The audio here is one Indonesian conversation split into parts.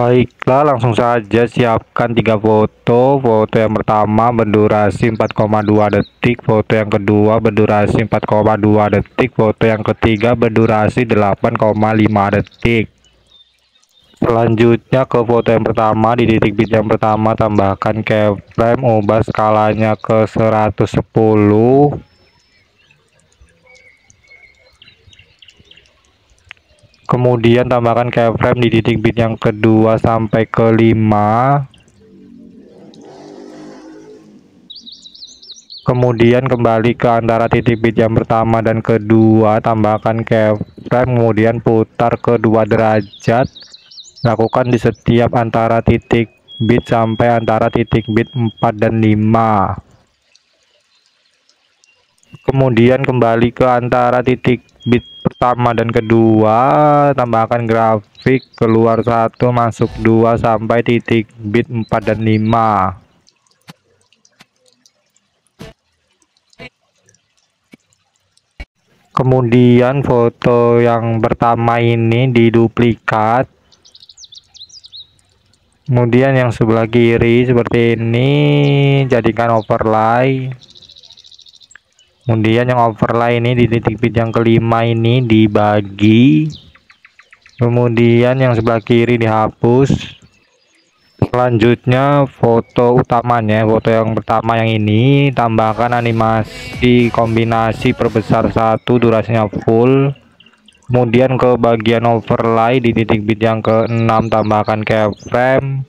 Baiklah, langsung saja siapkan 3 foto. Foto yang pertama berdurasi 4,2 detik, foto yang kedua berdurasi 4,2 detik, foto yang ketiga berdurasi 8,5 detik. Selanjutnya ke foto yang pertama, di titik bit yang pertama tambahkan keyframe, ubah skalanya ke 110. Kemudian tambahkan keyframe di titik bit yang kedua sampai ke 5. Kemudian kembali ke antara titik bit yang pertama dan kedua, tambahkan keyframe, kemudian putar ke 2 derajat. Lakukan di setiap antara titik bit sampai antara titik bit 4 dan 5. Kemudian kembali ke antara titik bit pertama dan kedua, tambahkan grafik keluar 1 masuk 2 sampai titik bit 4 dan 5. Kemudian foto yang pertama ini diduplikat. Kemudian yang sebelah kiri seperti ini jadikan overlay. Kemudian yang overlay ini di titik bit yang kelima ini dibagi. Kemudian yang sebelah kiri dihapus. Selanjutnya foto utamanya, foto yang pertama yang ini tambahkan animasi kombinasi perbesar 1, durasinya full. Kemudian ke bagian overlay di titik bit yang ke-6 tambahkan keyframe.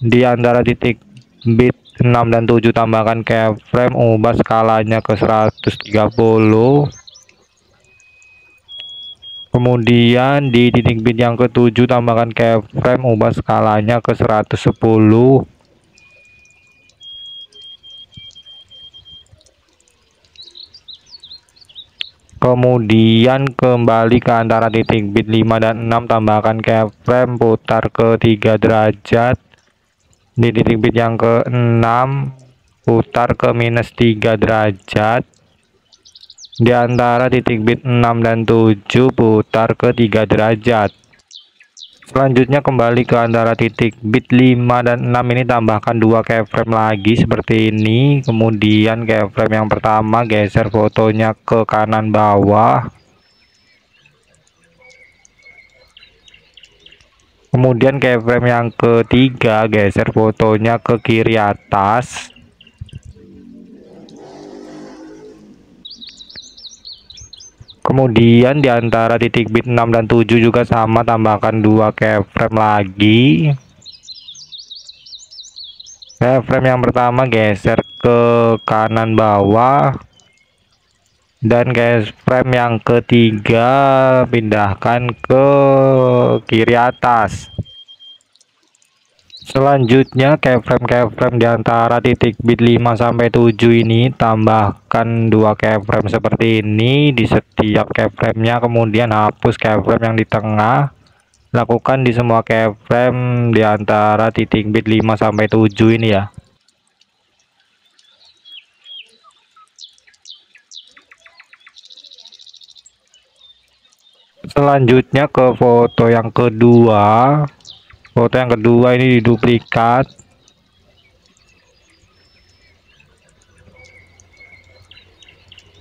Di antara titik bit 6 dan 7 tambahkan keyframe, ubah skalanya ke 130. Kemudian di titik bit yang ke-7 tambahkan keyframe, ubah skalanya ke 110. Kemudian kembali ke antara titik bit 5 dan 6, tambahkan keyframe, putar ke 3 derajat. Di titik bit yang ke-6 putar ke -3 derajat. Di antara titik bit 6 dan 7 putar ke 3 derajat. Selanjutnya kembali ke antara titik bit 5 dan 6 ini tambahkan 2 keyframe lagi seperti ini. Kemudian keyframe yang pertama geser fotonya ke kanan bawah. Kemudian keyframe yang ketiga geser fotonya ke kiri atas. Kemudian di antara titik bit 6 dan 7 juga sama, tambahkan 2 keyframe lagi. Keyframe yang pertama geser ke kanan bawah. Dan keyframe yang ketiga pindahkan ke kiri atas. Selanjutnya keyframe di antara titik bit 5 sampai 7 ini tambahkan 2 keyframe seperti ini di setiap keyframe-nya, kemudian hapus keyframe yang di tengah. Lakukan di semua keyframe di antara titik bit 5 sampai 7 ini ya. Selanjutnya ke foto yang kedua. Foto yang kedua ini diduplikat.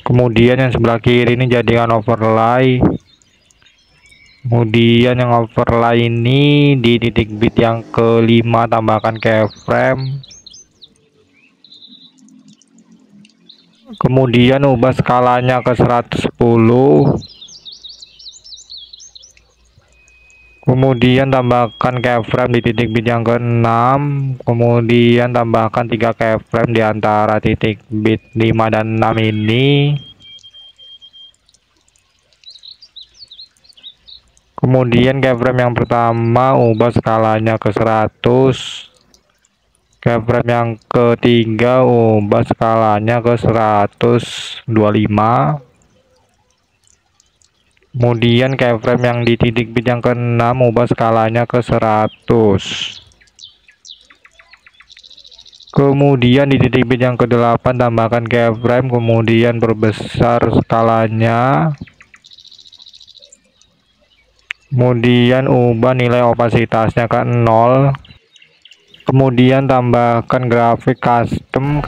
Kemudian yang sebelah kiri ini jadikan overlay. Kemudian yang overlay ini di titik bit yang kelima tambahkan keyframe. Kemudian ubah skalanya ke 110. Kemudian tambahkan keyframe di titik bit yang ke-6. Kemudian tambahkan 3 keyframe di antara titik bit 5 dan 6 ini. Kemudian keyframe yang pertama ubah skalanya ke 100. Keyframe yang ketiga ubah skalanya ke 125. Kemudian keyframe yang di titik bit yang ke-6 ubah skalanya ke 100. Kemudian di titik bit yang ke-8 tambahkan keyframe, kemudian perbesar skalanya. Kemudian ubah nilai opasitasnya ke 0. Kemudian tambahkan grafik custom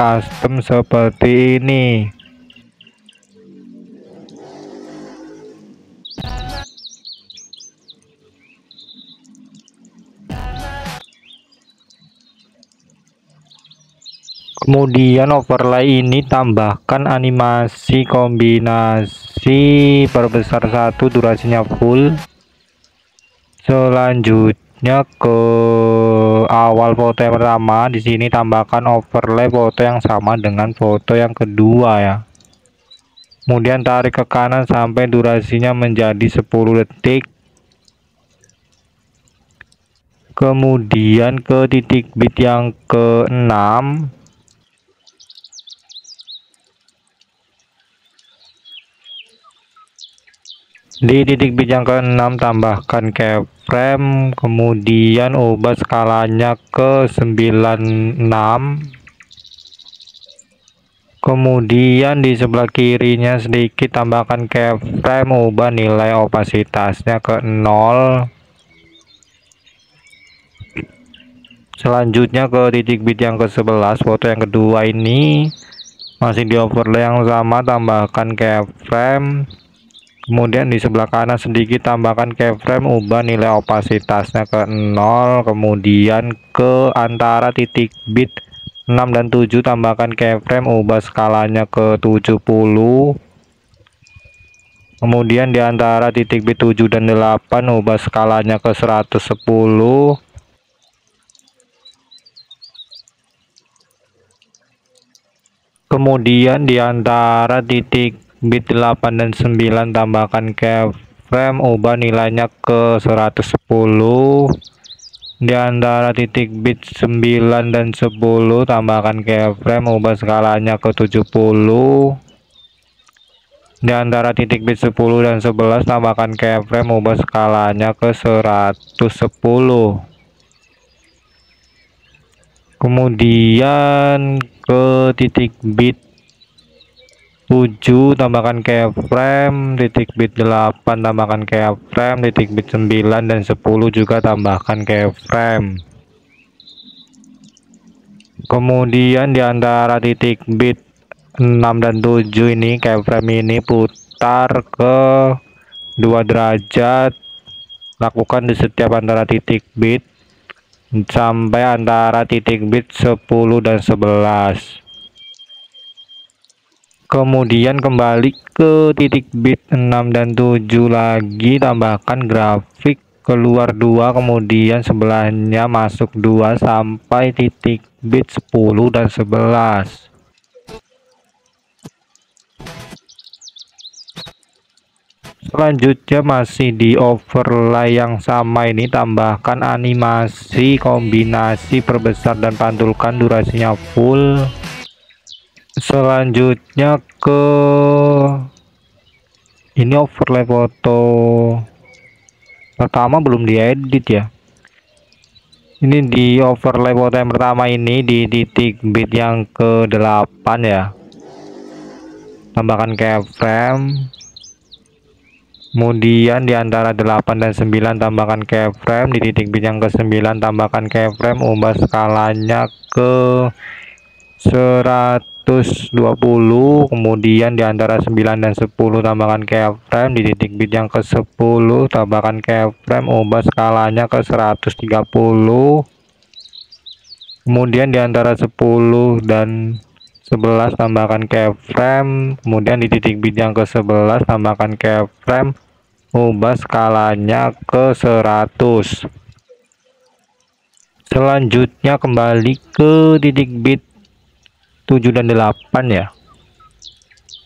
seperti ini. Kemudian overlay ini tambahkan animasi kombinasi perbesar 1 durasinya full. Selanjutnya ke awal foto yang pertama, di sini tambahkan overlay foto yang sama dengan foto yang kedua ya. Kemudian tarik ke kanan sampai durasinya menjadi 10 detik. Kemudian ke titik bit yang ke-6, di titik bit yang ke-6 tambahkan keyframe, kemudian ubah skalanya ke 96. Kemudian di sebelah kirinya sedikit tambahkan keyframe, ubah nilai opasitasnya ke 0. Selanjutnya ke titik bit yang ke-11, foto yang kedua ini masih di overlay yang sama, tambahkan keyframe. Kemudian di sebelah kanan sedikit tambahkan keyframe, ubah nilai opasitasnya ke 0. Kemudian ke antara titik bit 6 dan 7 tambahkan keyframe, ubah skalanya ke 70. Kemudian di antara titik bit 7 dan 8 ubah skalanya ke 110. Kemudian di antara titik bit 8 dan 9 tambahkan keyframe, ubah nilainya ke 110. Di antara titik bit 9 dan 10 tambahkan keyframe, ubah skalanya ke 70. Di antara titik bit 10 dan 11 tambahkan keyframe, ubah skalanya ke 110. Kemudian ke titik bit 7 tambahkan keyframe, titik bit 8 tambahkan keyframe, titik bit 9 dan 10 juga tambahkan keyframe. Kemudian di antara titik bit 6 dan 7 ini keyframe ini putar ke 2 derajat, lakukan di setiap antara titik bit sampai antara titik bit 10 dan 11. Kemudian kembali ke titik bit 6 dan 7 lagi, tambahkan grafik keluar 2, kemudian sebelahnya masuk 2 sampai titik bit 10 dan 11. Selanjutnya masih di overlay yang sama ini, tambahkan animasi kombinasi perbesar dan pantulkan durasinya full. Selanjutnya ke ini overlay foto pertama belum diedit ya. Ini di overlay foto yang pertama ini di titik bit yang ke-8 ya. Tambahkan keyframe. Kemudian di antara 8 dan 9 tambahkan keyframe, di titik bit yang ke-9 tambahkan keyframe, ubah skalanya ke 120. Kemudian di antara 9 dan 10 tambahkan keyframe, di titik bit yang ke-10 tambahkan keyframe, ubah skalanya ke 130. Kemudian di antara 10 dan 11 tambahkan keyframe, kemudian di titik bit yang ke-11 tambahkan keyframe, ubah skalanya ke 100. Selanjutnya kembali ke titik bit 7 dan 8 ya.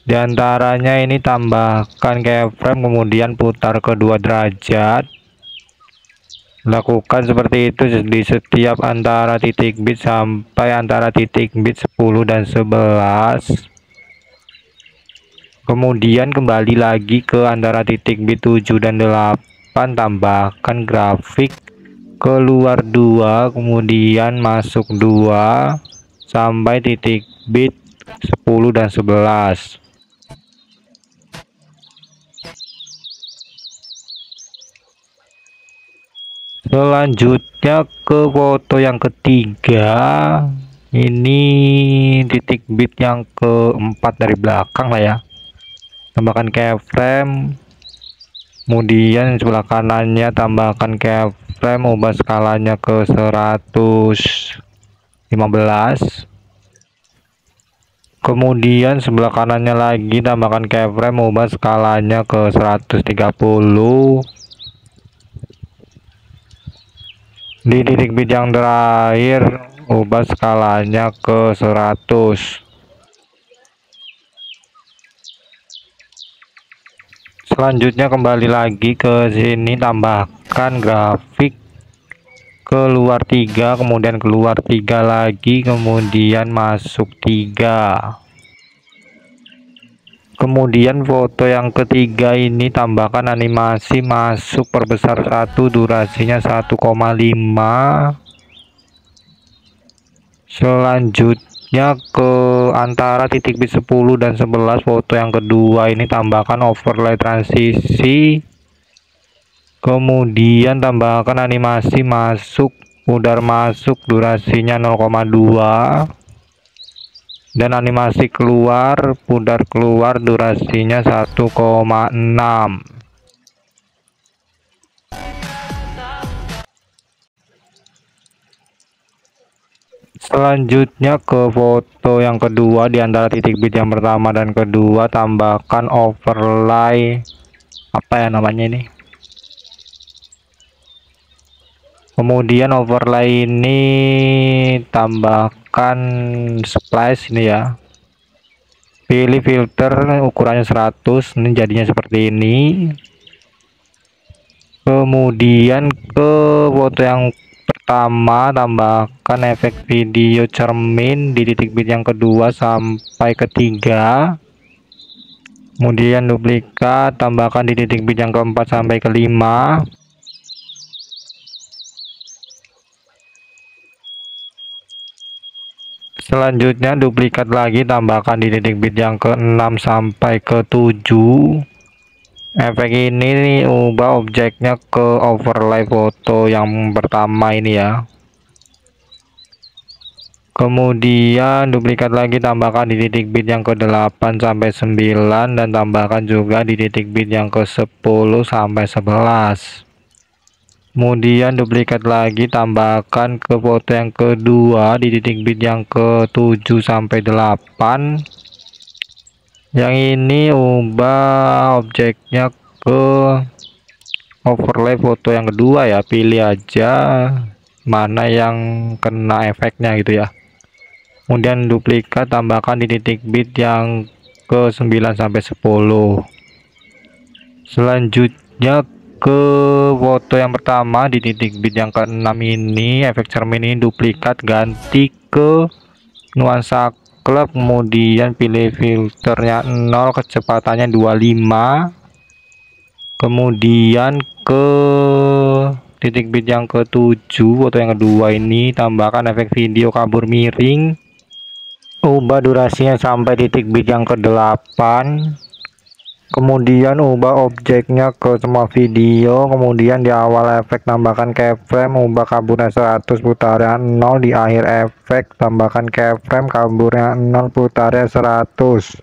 Di antaranya ini tambahkan keyframe, kemudian putar ke 2 derajat. Lakukan seperti itu di setiap antara titik bit sampai antara titik bit 10 dan 11. Kemudian kembali lagi ke antara titik bit 7 dan 8, tambahkan grafik keluar 2, kemudian masuk 2 sampai titik bit 10 dan 11. Selanjutnya ke foto yang ketiga, ini titik bit yang keempat dari belakang lah ya. Tambahkan keyframe, kemudian sebelah kanannya tambahkan keyframe, ubah skalanya ke 115. Kemudian sebelah kanannya lagi tambahkan keyframe, ubah skalanya ke 130. Di titik bit yang terakhir ubah skalanya ke 100. Selanjutnya kembali lagi ke sini, tambahkan grafik keluar 3, kemudian keluar 3 lagi, kemudian masuk 3. Kemudian foto yang ketiga ini tambahkan animasi masuk perbesar 1, durasinya 1,5. Selanjutnya ke antara titik bit 10 dan 11, foto yang kedua ini tambahkan overlay transisi. Kemudian tambahkan animasi masuk pudar masuk, durasinya 0,2. Dan animasi keluar pudar keluar, durasinya 1,6. Selanjutnya ke foto yang kedua, di antara titik bit yang pertama dan kedua tambahkan overlay, apa ya namanya ini, kemudian overlay ini tambahkan splash ini ya. Pilih filter ukurannya 100, ini jadinya seperti ini. Kemudian ke foto yang pertama tambahkan efek video cermin di titik bit yang kedua sampai ketiga. Kemudian duplikat, tambahkan di titik bit yang keempat sampai kelima. Selanjutnya duplikat lagi, tambahkan di titik bit yang ke-6 sampai ke-7. Efek ini ubah objeknya ke overlay foto yang pertama ini ya. Kemudian duplikat lagi, tambahkan di titik bit yang ke-8 sampai 9 dan tambahkan juga di titik bit yang ke-10 sampai 11. Kemudian duplikat lagi, tambahkan ke foto yang kedua di titik bit yang ke-7 sampai 8. Yang ini ubah objeknya ke overlay foto yang kedua ya, pilih aja mana yang kena efeknya gitu ya. Kemudian duplikat, tambahkan di titik bit yang ke-9 sampai 10. Selanjutnya ke foto yang pertama di titik bit yang ke-6 ini, efek cermin ini duplikat, ganti ke nuansa klub, kemudian pilih filternya 0, kecepatannya 25. Kemudian ke titik bit yang ke-7 foto yang kedua ini tambahkan efek video kabur miring, ubah durasinya sampai titik bit yang ke-8. Kemudian ubah objeknya ke semua video, kemudian di awal efek tambahkan keyframe, ubah kaburnya 100, putarnya 0. Di akhir efek tambahkan keyframe, kaburnya 0, putarnya 100.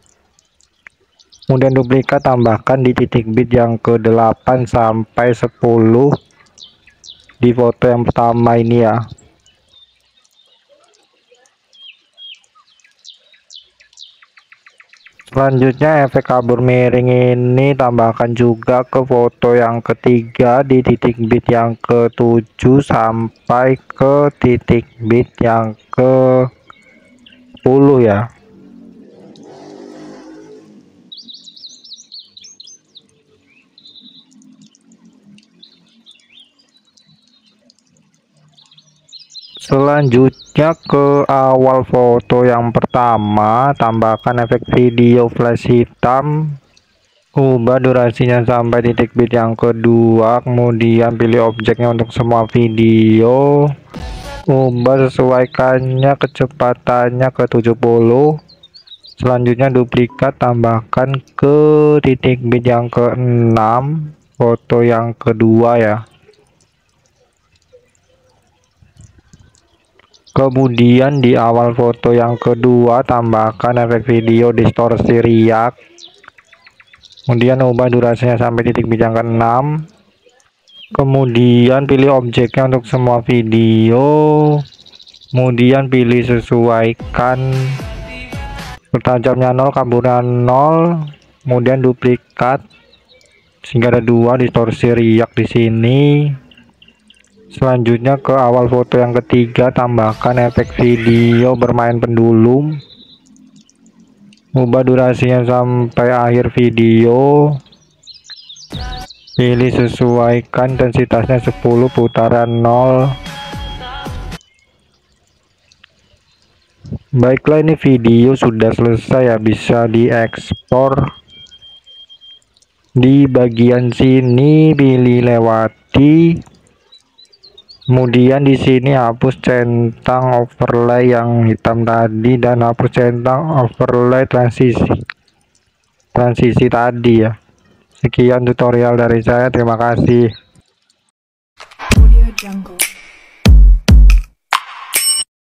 Kemudian duplikat, tambahkan di titik bit yang ke-8 sampai 10 di foto yang pertama ini ya. Selanjutnya efek kabur miring ini tambahkan juga ke foto yang ketiga di titik bit yang ke-7 sampai ke titik bit yang ke-10 ya. Selanjutnya ke awal foto yang pertama, tambahkan efek video flash hitam, ubah durasinya sampai titik bit yang kedua, kemudian pilih objeknya untuk semua video, ubah sesuaikannya kecepatannya ke 70. Selanjutnya duplikat, tambahkan ke titik bit yang ke-6 foto yang kedua ya. Kemudian di awal foto yang kedua tambahkan efek video distorsi riak. Kemudian ubah durasinya sampai titik bit yang ke-6. Kemudian pilih objeknya untuk semua video. Kemudian pilih sesuaikan bertajamnya 0, kaburnya 0. Kemudian duplikat sehingga ada 2 distorsi riak di sini. Selanjutnya ke awal foto yang ketiga tambahkan efek video bermain pendulum. Ubah durasinya sampai akhir video. Pilih sesuaikan intensitasnya 10, putaran 0. Baiklah, ini video sudah selesai ya, bisa diekspor. Di bagian sini pilih lewati. Kemudian di sini hapus centang overlay yang hitam tadi dan hapus centang overlay transisi tadi ya. Sekian tutorial dari saya, terima kasih. Audio Jungle.